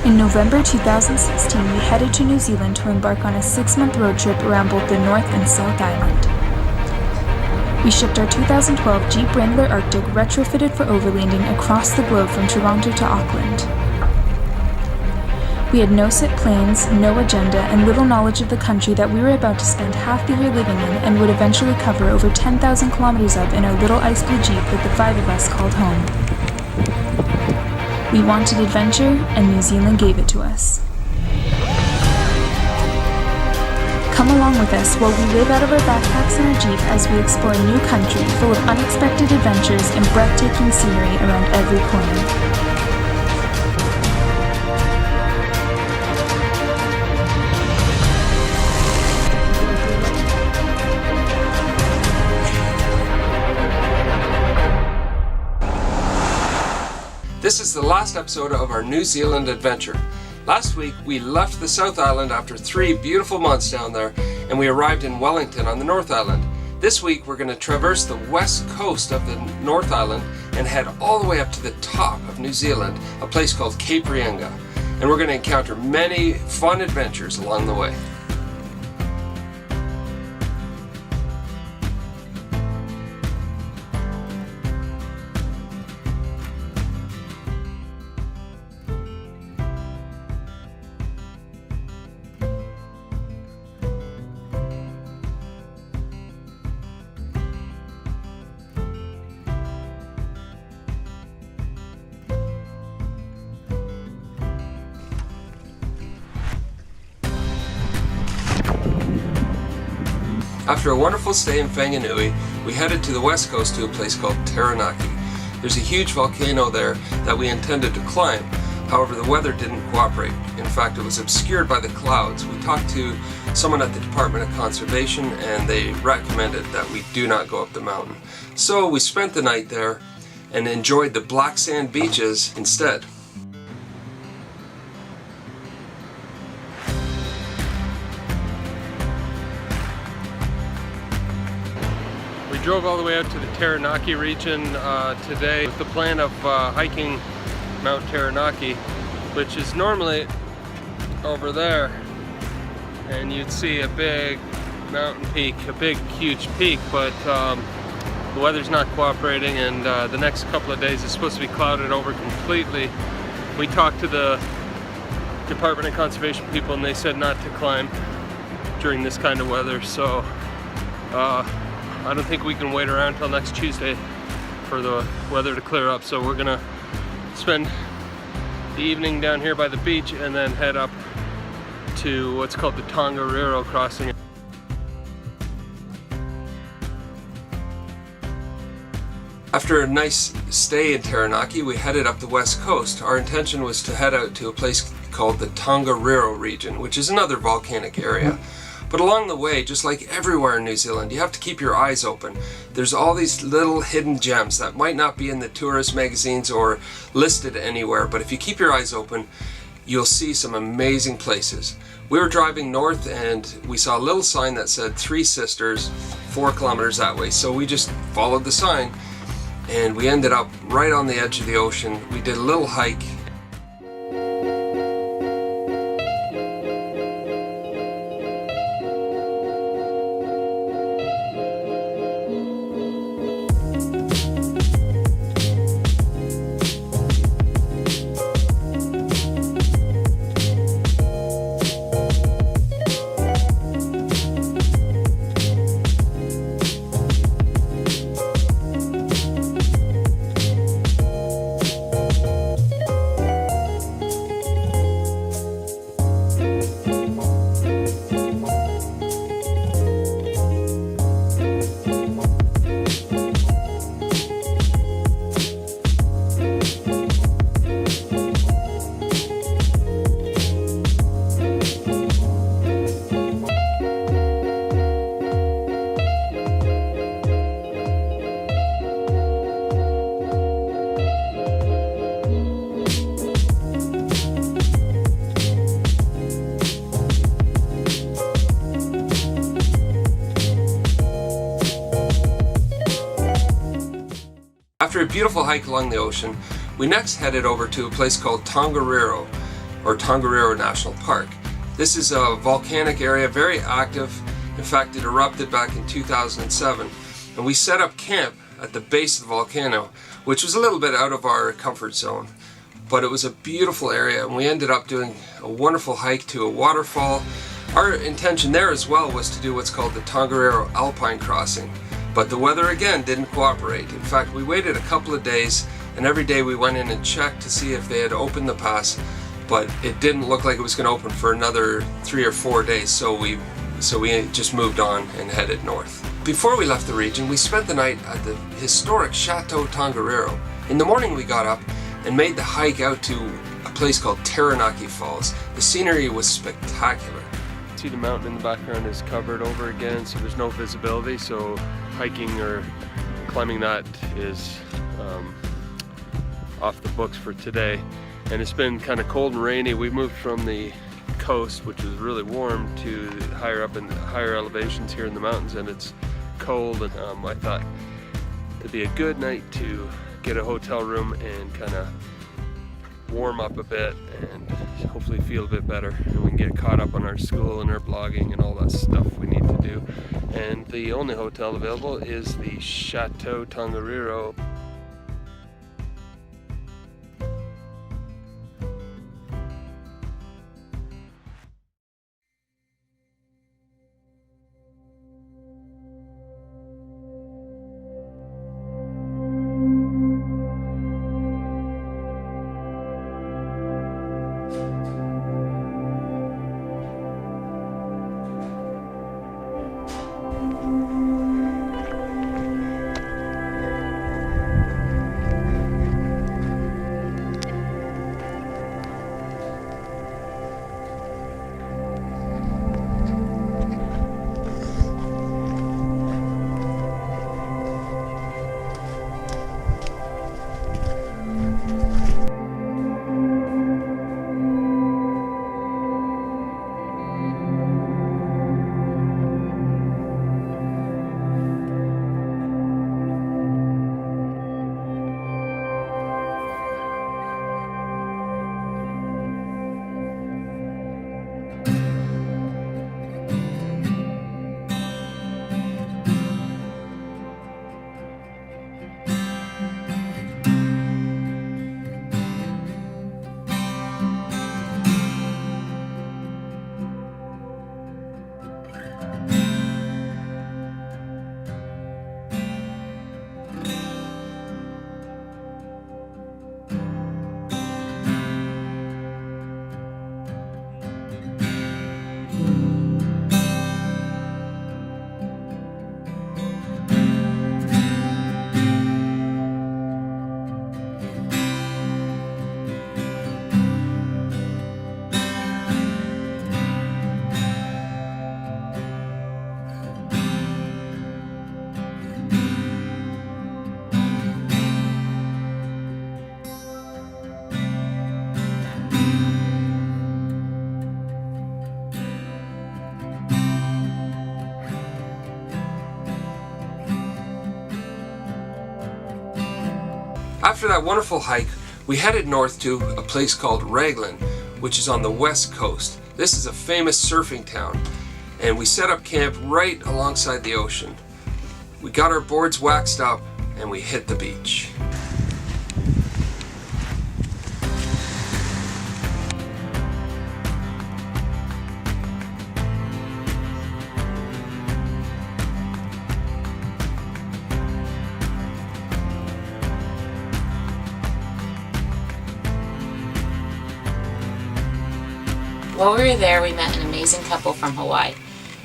In November 2016, we headed to New Zealand to embark on a 6-month road trip around both the North and South Island. We shipped our 2012 Jeep Wrangler Arctic retrofitted for overlanding across the globe from Toronto to Auckland. We had no set plans, no agenda, and little knowledge of the country that we were about to spend half the year living in and would eventually cover over 10,000 kilometers of in our little ice blue Jeep that the 5 of us called home. We wanted adventure, and New Zealand gave it to us. Come along with us while we live out of our backpacks in our Jeep as we explore a new country full of unexpected adventures and breathtaking scenery around every corner. This is the last episode of our New Zealand adventure. Last week we left the South Island after 3 beautiful months down there, and we arrived in Wellington on the North Island. This week we're going to traverse the west coast of the North Island and head all the way up to the top of New Zealand, a place called Cape Reinga. And we're going to encounter many fun adventures along the way. After a wonderful stay in Whanganui, we headed to the west coast to a place called Taranaki. There's a huge volcano there that we intended to climb. However, the weather didn't cooperate. In fact, it was obscured by the clouds. We talked to someone at the Department of Conservation and they recommended that we do not go up the mountain. So we spent the night there and enjoyed the black sand beaches instead. We drove all the way out to the Taranaki region today with the plan of hiking Mount Taranaki, which is normally over there, and you'd see a big mountain peak, a big huge peak, but the weather's not cooperating, and the next couple of days is supposed to be clouded over completely. We talked to the Department of Conservation people and they said not to climb during this kind of weather, so I don't think we can wait around till next Tuesday for the weather to clear up. So we're gonna spend the evening down here by the beach and then head up to what's called the Tongariro crossing. After a nice stay in Taranaki, we headed up the west coast. Our intention was to head out to a place called the Tongariro region, which is another volcanic area. But along the way, just like everywhere in New Zealand, you have to keep your eyes open. There's all these little hidden gems that might not be in the tourist magazines or listed anywhere, but if you keep your eyes open, you'll see some amazing places. We were driving north and we saw a little sign that said 3 Sisters, 4 kilometers that way. So we just followed the sign and we ended up right on the edge of the ocean. We did a little hike. After a beautiful hike along the ocean, we next headed over to a place called Tongariro, or Tongariro National Park. This is a volcanic area, very active. In fact, it erupted back in 2007, and we set up camp at the base of the volcano, which was a little bit out of our comfort zone. But it was a beautiful area, and we ended up doing a wonderful hike to a waterfall. Our intention there as well was to do what's called the Tongariro Alpine Crossing, but the weather again didn't cooperate. In fact, we waited a couple of days, and every day we went in and checked to see if they had opened the pass, but it didn't look like it was going to open for another 3 or 4 days, so we just moved on and headed north. Before we left the region, we spent the night at the historic Chateau Tongariro. In the morning we got up and made the hike out to a place called Taranaki Falls. The scenery was spectacular. See, the mountain in the background is covered over again, so there's no visibility, so hiking or climbing that is off the books for today. And it's been kind of cold and rainy. We moved from the coast, which is really warm, to higher up in the higher elevations here in the mountains, and it's cold, and I thought it'd be a good night to get a hotel room and kind of warm up a bit and hopefully feel a bit better, and we can get caught up on our school and our blogging and all that stuff we need to do. And the only hotel available is the Chateau Tongariro. After that wonderful hike, we headed north to a place called Raglan, which is on the west coast. This is a famous surfing town, and we set up camp right alongside the ocean. We got our boards waxed up and we hit the beach. While we were there, we met an amazing couple from Hawaii.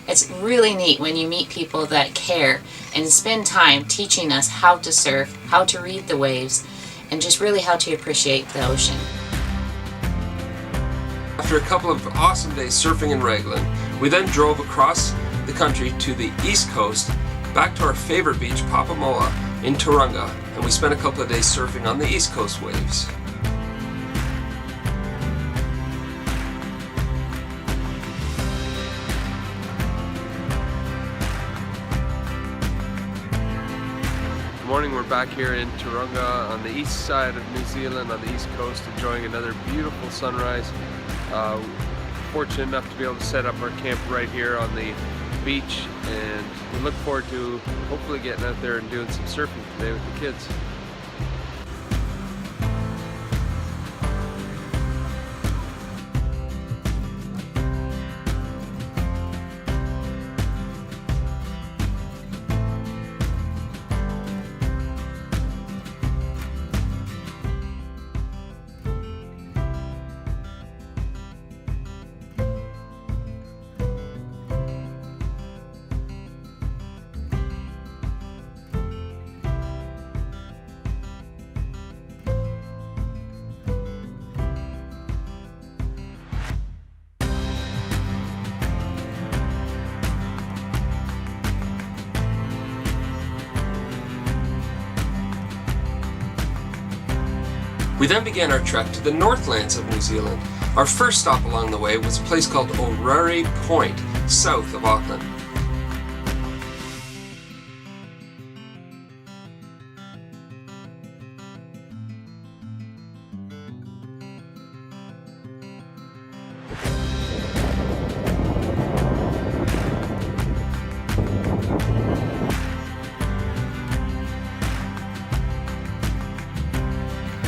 It's really neat when you meet people that care and spend time teaching us how to surf, how to read the waves, and just really how to appreciate the ocean. After a couple of awesome days surfing in Raglan, we then drove across the country to the east coast, back to our favorite beach, Papamoa, in Tauranga, and we spent a couple of days surfing on the east coast waves. Morning, we're back here in Tauranga on the east side of New Zealand, on the east coast, enjoying another beautiful sunrise. Fortunate enough to be able to set up our camp right here on the beach, and we look forward to hopefully getting out there and doing some surfing today with the kids. We then began our trek to the Northlands of New Zealand. Our first stop along the way was a place called Orrery Point, south of Auckland.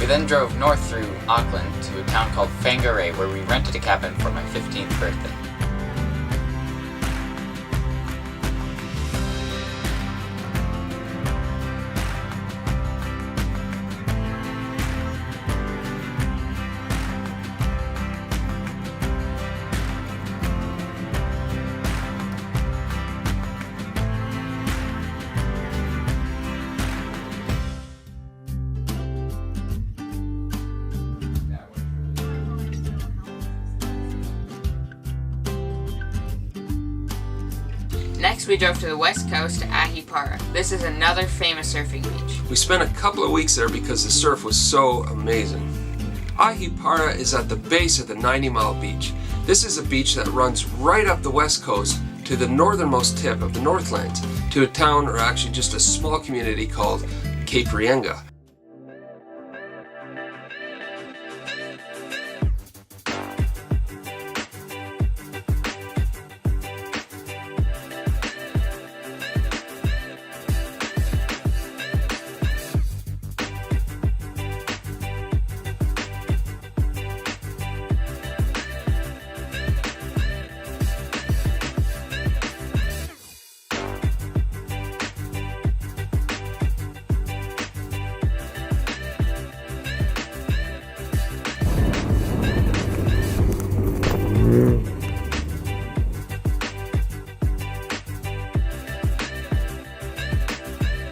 We then drove north through Auckland to a town called Whangarei, where we rented a cabin for my 15th birthday. Next, we drove to the west coast to Ahipara. This is another famous surfing beach. We spent a couple of weeks there because the surf was so amazing. Ahipara is at the base of the 90-mile beach. This is a beach that runs right up the west coast to the northernmost tip of the Northlands, to a town, or actually just a small community called Cape Reinga.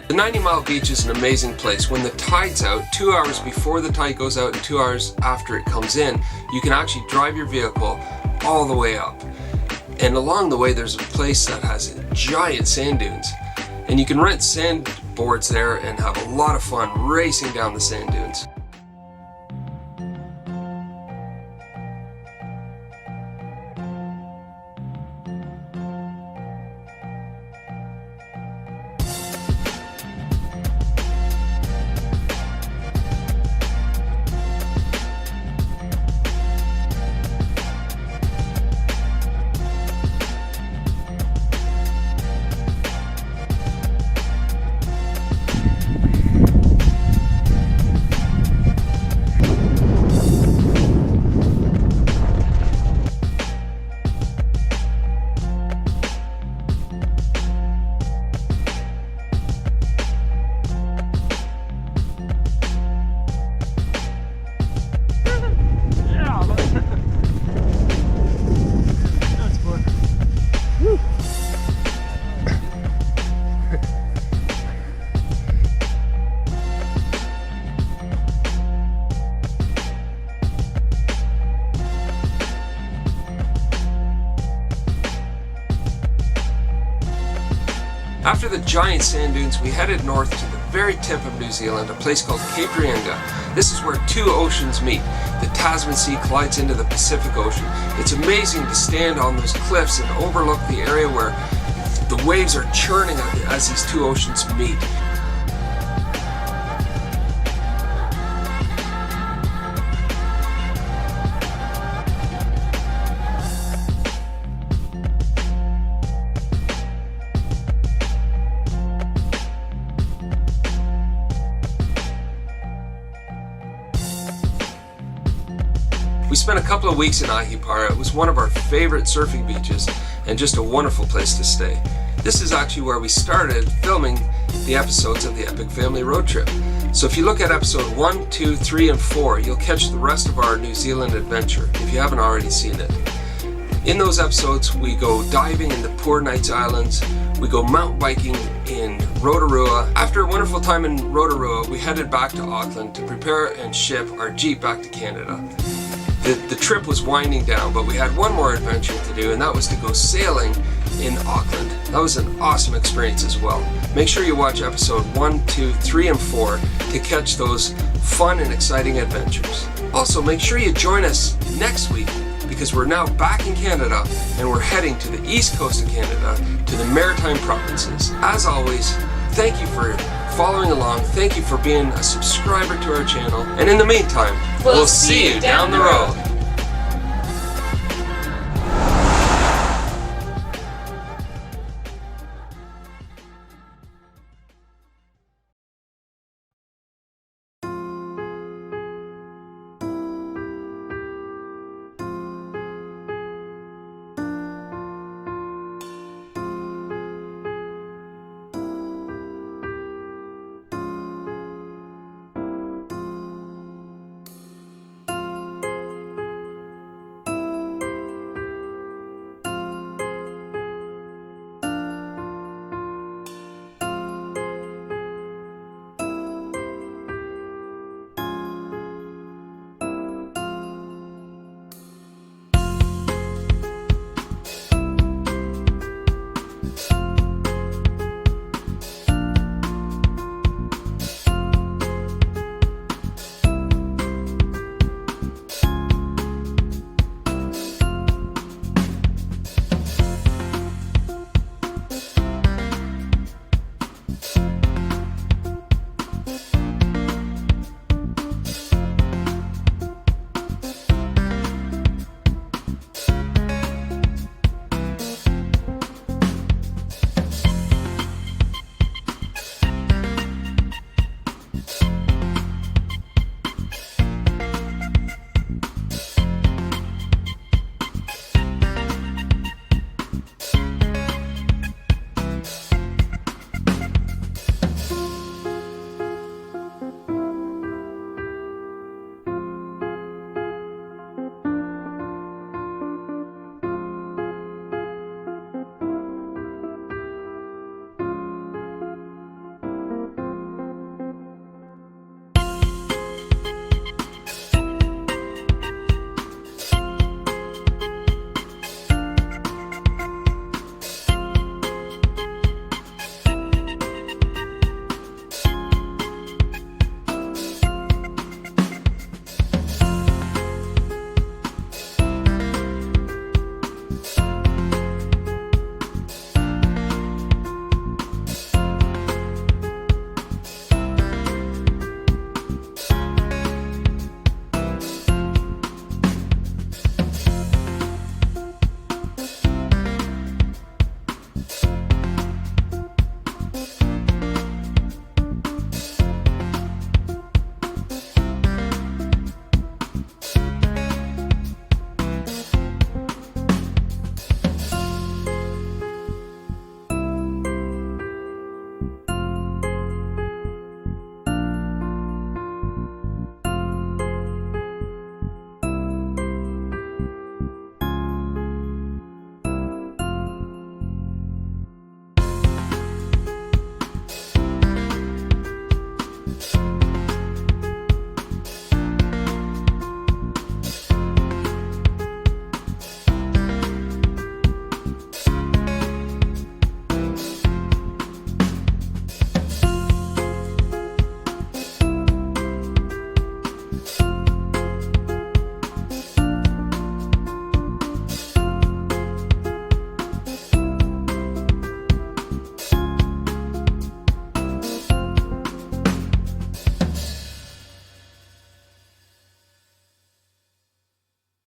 The 90-mile beach is an amazing place. When the tide's out, 2 hours before the tide goes out and 2 hours after it comes in, you can actually drive your vehicle all the way up. And along the way there's a place that has giant sand dunes. And you can rent sandboards there and have a lot of fun racing down the sand dunes. After the giant sand dunes, we headed north to the very tip of New Zealand, a place called Cape Reinga. This is where two oceans meet. The Tasman Sea collides into the Pacific Ocean. It's amazing to stand on those cliffs and overlook the area where the waves are churning as these two oceans meet. We spent a couple of weeks in Ahipara. It was one of our favorite surfing beaches and just a wonderful place to stay. This is actually where we started filming the episodes of the Epic Family Road Trip. So if you look at episode 1, 2, 3, and 4, you'll catch the rest of our New Zealand adventure if you haven't already seen it. In those episodes, we go diving in the Poor Knights Islands, we go mountain biking in Rotorua. After a wonderful time in Rotorua, we headed back to Auckland to prepare and ship our Jeep back to Canada. The trip was winding down, but we had one more adventure to do, and that was to go sailing in Auckland. That was an awesome experience as well. Make sure you watch episode 1, 2, 3, and 4 to catch those fun and exciting adventures. Also, make sure you join us next week because we're now back in Canada and we're heading to the east coast of Canada to the Maritime Provinces. As always, thank you for following along. Thank you for being a subscriber to our channel. And in the meantime, we'll see you down the road.